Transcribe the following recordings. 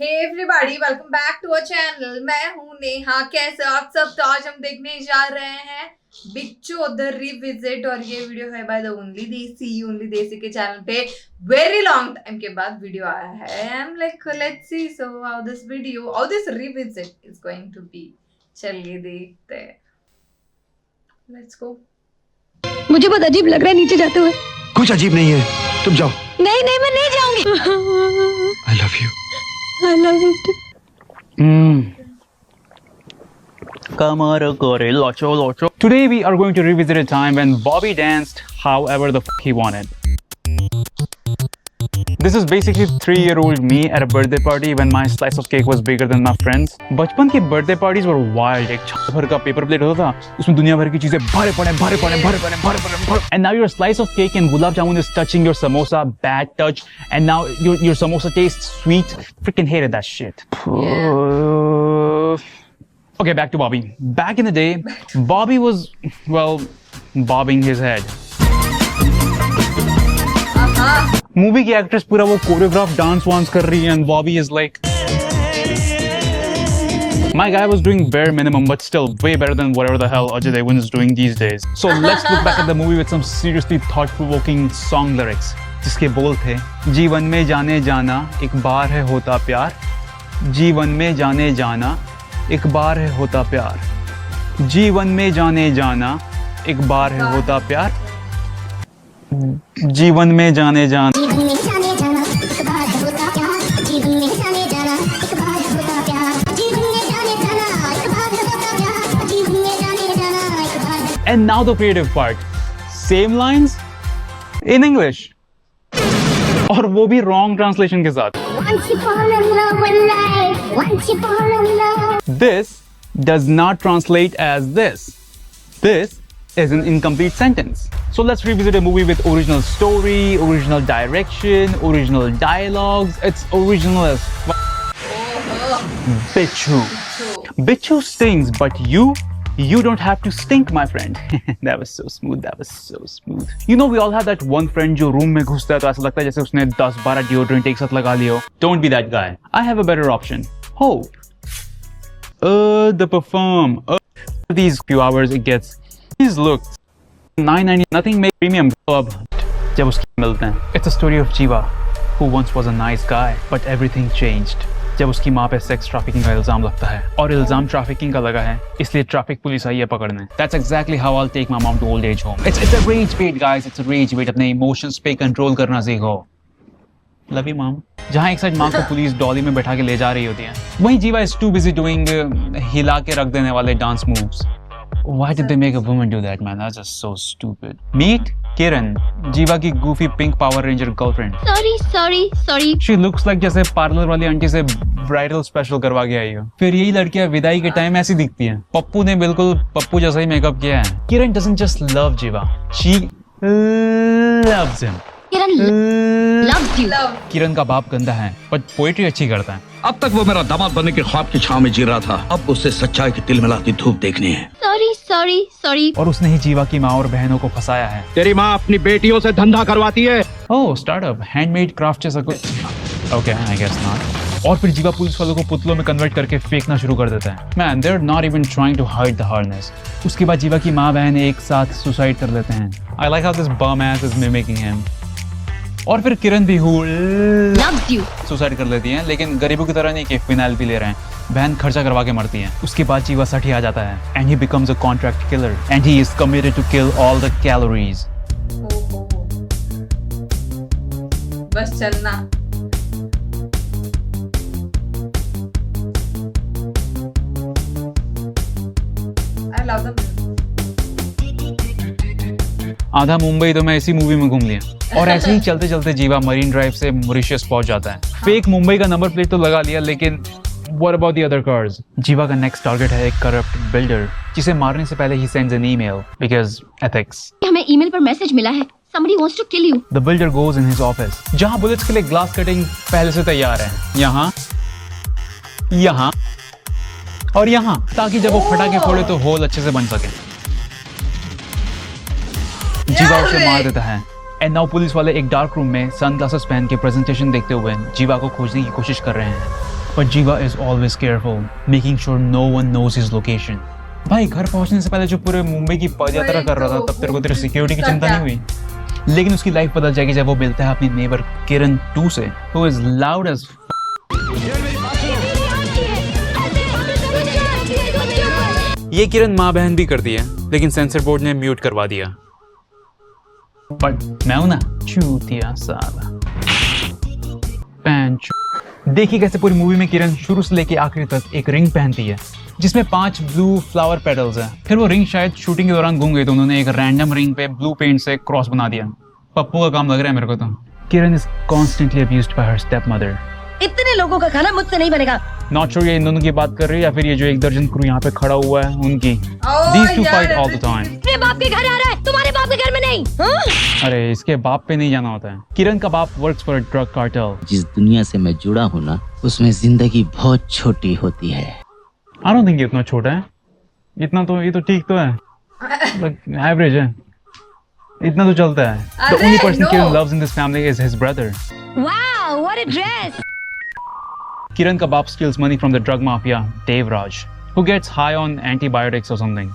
Hey everybody, welcome back to our channel. मैं हूं नेहा। कैसे आप सब? तो आज हम देखने जा रहे हैं बिच्छू द रिविजिट, और ये वीडियो है बाय द ओनली देसी के चैनल पे। वेरी लॉन्ग टाइम के बाद वीडियो आया है। I am like let's see so how this revisit is going to be. चलिए देखते हैं, लेट्स गो। मुझे बहुत अजीब लग रहा है नीचे जाते हुए। कुछ अजीब नहीं है, तुम जाओ। नहीं नहीं, मैं नहीं जाऊंगी। I love you. I love you too. Kamara kore locho locho. Today we are going to revisit a time when Bobby danced however the he wanted. This is basically 3-year-old me at a birthday party when my slice of cake was bigger than my friends. बचपन के birthday parties were wild. एक छाप भर का paper plate होता था, उसमें दुनिया भर की चीजें भरे पड़े. And now your slice of cake and gulab jamun is touching your samosa, bad touch. And now your samosa tastes sweet. Freaking hated that shit. Okay, back to Bobby. Back in the day, Bobby was, well, bobbing his head. Movie की actress पूरा वो choreograph dance वांस कर रही है and Bobby is like, my guy was doing bare minimum but still way better than whatever the hell Ajay Devgn is doing these days. So let's look back at the movie with some seriously thought-provoking song lyrics, जिसके बोल थे, जीवन में जाने जाना एक बार है होता प्यार, जीवन में जाने जाना एक बार है होता प्यार, जीवन में जाने जाना एक बार है होता प्यार, जीवन में जाने जाना एक बार होता प्यार, जीवन में जाने जाना एक बार होता प्यार, जीवन में जाने जाना एक बार होता प्यार, जीवन में जाने जाना एक बार. And now the creative part. Same lines in English. और वो भी wrong translation के साथ. Once you fall in love with life, once you fall in love. This does not translate as this. This is an incomplete sentence. So let's revisit a movie with original story, original direction, original dialogues. It's original as Bichu. Bichu stings, but you don't have to stink, my friend. That was so smooth. That was so smooth. You know, we all have that one friend जो room में घुसता है तो ऐसा लगता है जैसे उसने 10-12 deodorant एक साथ लगा लियो. Don't be that guy. I have a better option. Oh, the perfume. These few hours it gets. These looks. 990. Nothing make premium. अब जब उसकी मिलते हैं. It's a story of Jiva, who once was a nice guy, but everything changed. जब उसकी माँ पे sex trafficking का इल्जाम लगता है और इल्जाम ट्रैफिकिंग का लगा है, इसलिए ट्रैफिक पुलिस आई है पकड़ने. That's exactly how I'll take my mom to old age home. It's a rage bait, guys. It's a rage bait. अपने इमोशंस पे कंट्रोल करना सीखो. Love you, mom. जहाँ एक साइड माँ को पुलिस डॉली में बैठा के ले जा रही होती है, वहीं जीवा is too busy doing हिला के रख देने वाले dance moves. Why did they make a woman do that, man? That's just so stupid. Meet Kiran, जीवा की goofy pink Power Ranger girlfriend. Sorry. She looks like जैसे पार्लर वाली aunty से ब्राइडल स्पेशल करवा के आई हो. फिर यही लड़कियां विदाई के टाइम ऐसी दिखती हैं. पप्पू ने बिल्कुल पप्पू जैसा ही मेकअप किया है. Kiran doesn't just love Jiva, she loves him. Kiran loves you. किरण का बाप गंदा है, पर पोएट्री अच्छी करता है. अब तक वो मेरा दामाद बनने के ख्वाब की छांव में जी रहा था, अब उससे सच्चाई की तिलमिलाती धूप देखनी है. Sorry. और उसने ही जीवा की माँ और बहनों को फंसाया है. तेरी माँ अपनी बेटियों से धंधा करवाती है. ओह, स्टार्टअप, हैंडमेड क्राफ्ट जैसा कुछ. Okay, I guess not. और फिर जीवा पुलिस वालों को पुतलों में कन्वर्ट करके फेंकना शुरू कर देता है. Man, they are not even trying to hide the hardness. उसके बाद जीवा की माँ बहन एक साथ सुसाइड कर लेते हैं. I like how this bomb S is mimicking him. और फिर किरण भी सुसाइड कर लेती है, लेकिन गरीबों की तरह नहीं कि फिनाइल भी ले रहे हैं. बहन खर्चा करवा के मरती है. उसके बाद जीवा साठी आ जाता है and he becomes a contract killer and he is committed to kill all the calories. बस चलना. I love the music. आधा मुंबई तो मैं इसी मूवी में घूम लिया. और ऐसे ही चलते चलते जीवा मरीन ड्राइव से मॉरिशस पहुंच जाता है. फेक मुंबई का नंबर प्लेट तो लगा लिया, लेकिन what about the other cars? जीवा का नेक्स्ट टारगेट है एक करप्ट बिल्डर, जिसे मारने से पहले he sends an email because ethics. हमें ईमेल पर मैसेज मिला है. Somebody wants to kill you. The builder goes in his office, जहां बुलेट्स के लिए ग्लास कटिंग पहले से तैयार है. यहाँ और यहाँ, ताकि जब वो फटाके फोड़े तो होल अच्छे से बन सके. जीवा उसे मार देता है. एंड नाउ पुलिस वाले एक डार्क रूम में सनग्लासेस पहन के प्रेजेंटेशन देखते हुए जीवा को खोजने की कोशिश कर रहे हैं. But Jiva is always careful, making sure no one knows his location. भाई घर पहुंचने से पहले जो पूरे मुंबई की पदयात्रा कर रहा था तब तेरे को तेरे सिक्योरिटी की चिंता नहीं हुई, लेकिन उसकी लाइफ बदल जाएगी जब वो मिलता है अपनी नेबर किरण 2 से, who is loud as ये किरण माँ बहन भी करती है, लेकिन सेंसर बोर्ड ने म्यूट करवा दिया। बट मैं हूं ना चूतिया साला। देखिए कैसे पूरी मूवी में किरण शुरू से लेके आखिरी तक एक रिंग पहनती है जिसमें 5 ब्लू फ्लावर पेटल्स हैं। फिर वो रिंग शायद शूटिंग के दौरान गुम गई तो उन्होंने एक रैंडम रिंग पे ब्लू पेंट से क्रॉस बना दिया। पप्पू का काम लग रहा है मेरे को तो। Kiran is constantly abused by her step mother. इतने लोगों का खाना मुझसे नहीं बनेगा। नॉट श्योर ये इन दोनों की बात कर रही है या फिर ये जो 1 दर्जन क्रू यहाँ पे खड़ा हुआ है उनकी। These two fight all the time. मेरे बाप के घर आ रहा है, तुम्हारे बाप के घर में नहीं। अरे इसके बाप पे नहीं जाना होता है। किरण का बाप works for a drug cartel. जिस दुनिया से मैं जुड़ा हूँ ना, उसमें जिंदगी बहुत छोटी होती है। I don't think ये इतना छोटा है। इतना तो ये तो ठीक तो है, एवरेज है, इतना तो चलता है। The only person Kiran loves in this family is his brother. Wow, what a dress! किरण का बाप steals money from the drug mafia, Devraj, who gets high on antibiotics or something.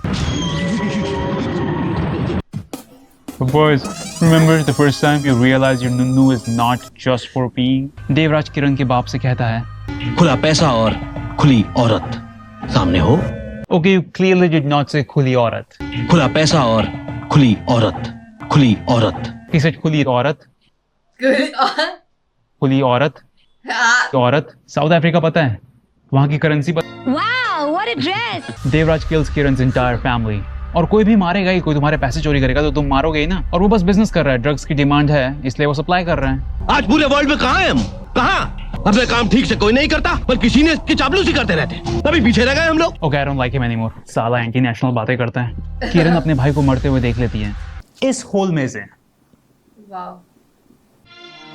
But boys, remember the first time you realized your nunu is not just for peeing? Devraj किरण के बाप से कहता है, खुला पैसा और खुली औरत सामने हो। Okay, you clearly did not say खुली औरत. खुला पैसा और खुली औरत, खुली औरत। He said खुली औरत, खुली औरत, औरत। साउथ अफ्रीका पता है, वहाँ की currency Wow, what a dress! Devraj kills Kiran's entire family. और कोई भी मारेगा ही, कोई तुम्हारे पैसे चोरी करेगा तो तुम मारोगे ही ना। और वो बस बिजनेस कर रहा है, ड्रग्स की डिमांड है इसलिए वो सप्लाई कर रहा है। आज पूरे वर्ल्ड में कहाँ हैं हम? कहाँ? अपने काम ठीक से कोई नहीं करता, पर किसी ने इसकी चापलूसी करते रहते। तभी पीछे रह गए हम लोग। Okay, I don't like him anymore. साला एंटी नेशनल बातें करता है। किरण अपने भाई को मरते हुए देख लेती है इस होल में से। वाओ।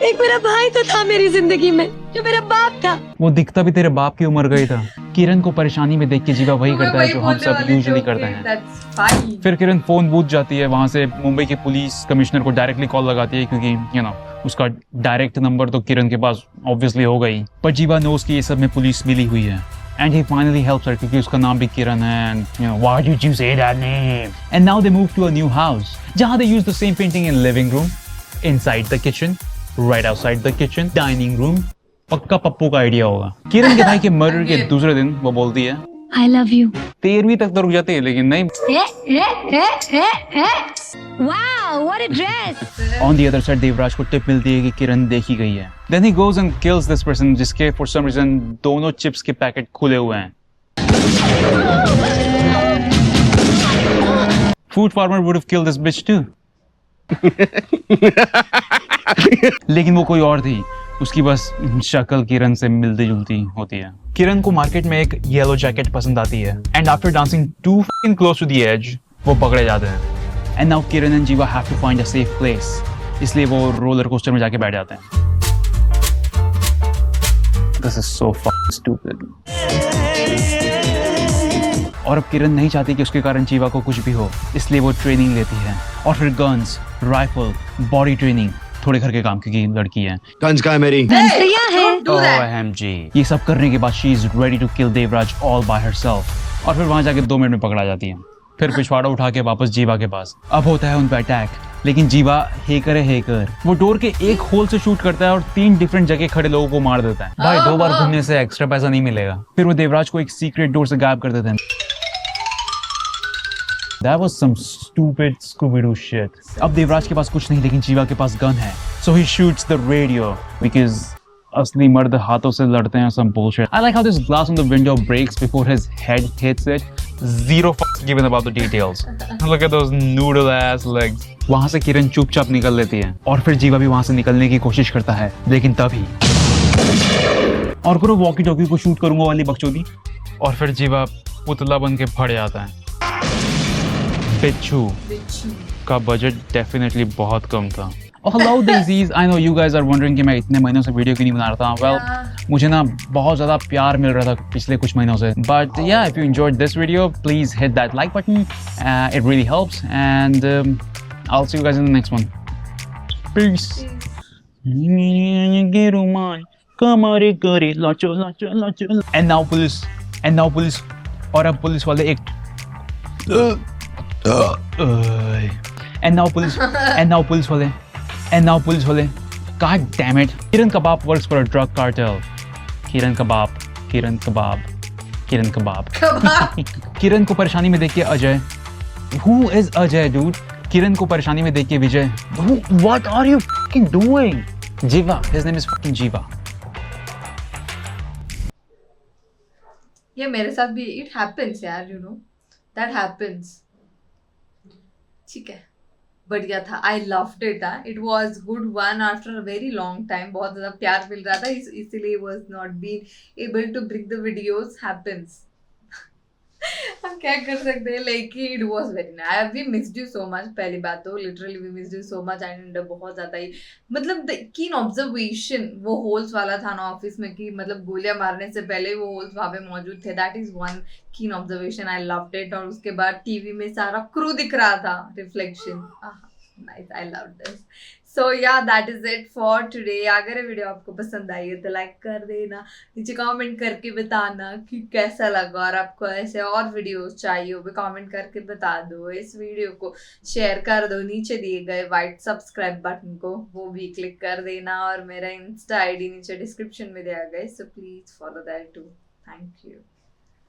एक मेरा भाई तो था मेरी जिंदगी में, जो मेरा बाप था। वो दिखता भी तेरे बाप की उम्र गई था। किरण को परेशानी में देख के जीवा वही करता है जो हम सब यूजुअली करते हैं। फिर किरण फोन बूथ जाती है, वहां से मुंबई के पुलिस कमिश्नर को डायरेक्टली कॉल लगाती है क्योंकि यू नो उसका डायरेक्ट नंबर तो किरण के पास ऑब्वियसली होगा ही। पर जीवा नोस कि ये सब में पुलिस मिली हुई है and he finally helps her क्योंकि उसका नाम भी किरण है and you know why did you say that name? And now they move to a new house जहाँ they use the same painting in living room, inside the kitchen, right outside the kitchen, dining room। पक्का पप्पू का idea होगा। किरण के भाई के murder के दूसरे दिन वो बोलती है I love you. 13वीं तक तो रुक जाती है लेकिन नहीं। Wow, what a dress! On the other side Devraj को टिप मिलती है कि किरण देखी गई है। Then he goes and kills this person जिसके for some reason दोनों चिप्स के पैकेट खुले हुए हैं। Food farmer would have killed this bitch too. लेकिन वो कोई और थी, उसकी बस शक्ल किरण से मिलती जुलती होती है। किरण को मार्केट में एक येलो जैकेट पसंद आती है and after dancing to fucking close to the edge वो पकड़े जाते हैं। And now Kiran and Jeeva have to find a safe place, इसलिए वो रोलर कोस्टर में जाके बैठ जाते हैं। This is so fucking stupid. और अब किरण नहीं चाहती कि उसके कारण जीवा को कुछ भी हो, इसलिए वो ट्रेनिंग लेती है और फिर गन्स, राइफल, बॉडी ट्रेनिंग, थोड़े घर के काम क्योंकि लड़की है। गंज का है मेरी। OMG। ये सब करने के बाद she is ready to kill Devraj all by herself और फिर वहां जाके 2 मिनट में पकड़ा जाती है। फिर पिछवाड़ा उठा के वापस जीवा के पास। अब होता है उन पे अटैक, लेकिन जीवा हेकर है हेकर। वो डोर के एक होल से शूट करता है और 3 डिफरेंट जगह खड़े लोगों को मार देता है। भाई 2 बार घूमने से एक्स्ट्रा पैसा नहीं मिलेगा। फिर वो देवराज को एक सीक्रेट डोर से गायब कर देते हैं। That was some stupid Scooby-Doo shit. अब देवराज के पास कुछ नहीं लेकिन जीवा के पास गन है, so he shoots the radio because असली मर्द हाथों से लड़ते हैं some bullshit. I like how this glass on the window breaks before his head hits it. Zero fucks given about the details. Look at those noodle ass legs. वहाँ से किरण चुपचाप निकल लेती है और फिर जीवा भी वहाँ से निकलने की कोशिश करता है, लेकिन तभी और करो वॉकी टॉकी को शूट करूंगा वाली बकचोदी और फिर जीवा पुतला बन के फट जाता है। बिच्छू का बजट डेफिनेटली बहुत कम था। Oh, hello Daisies, I know you guys are wondering कि मैं इतने महीनों से वीडियो क्यों नहीं बना रहा था। Well, मुझे ना बहुत ज़्यादा प्यार मिल रहा था पिछले कुछ महीनों से। But yeah, if you enjoyed this video, please hit that like button. It really helps, and I'll see you guys in the next one. Peace. कमारे करे लाचो लाचो लाचो एंड नाउ पुलिस और अब पुलिस वाले एक एंड नाउ पुलिस वाले God damn it. Kiran Kebab works for a drug cartel. Kiran Kebab. किरण को परेशानी में देख के Ajay. Who is Ajay, dude? किरण को परेशानी में देख के विजय. What are you fucking doing? Jiva. His name is fucking Jiva. ये मेरे साथ भी it happens यार, you know, that happens. ठीक है, बढ़िया था. I loved it. It was good one after a very long time. बहुत ज़्यादा प्यार मिल रहा था, इसीलिए was not being able to bring the videos. Happens. हम क्या कर सकते हैं, लेकिन it was very nice. We missed you so much. पहली बात तो literally we missed you so much and बहुत ज़्यादा ही मतलब the keen observation वो होल्स वाला था ना ऑफिस में कि मतलब गोलियां मारने से पहले वो होल्स वहाँ पे मौजूद थे. That is one keen observation. I loved it. और उसके बाद टीवी में सारा क्रू दिख रहा था, reflection. Nice, I love this. So yeah, that is it for today. अगर ये वीडियो आपको पसंद आई है तो लाइक कर देना, नीचे कमेंट करके बताना कि कैसा लगा, और आपको ऐसे और वीडियोस चाहिए हो भी कमेंट करके बता दो. इस वीडियो को शेयर कर दो, नीचे दिए गए वाइट सब्सक्राइब बटन को वो भी क्लिक कर देना, और मेरा इंस्टा आईडी नीचे डिस्क्रिप्शन में दिया गया है, so please follow that too. Thank you.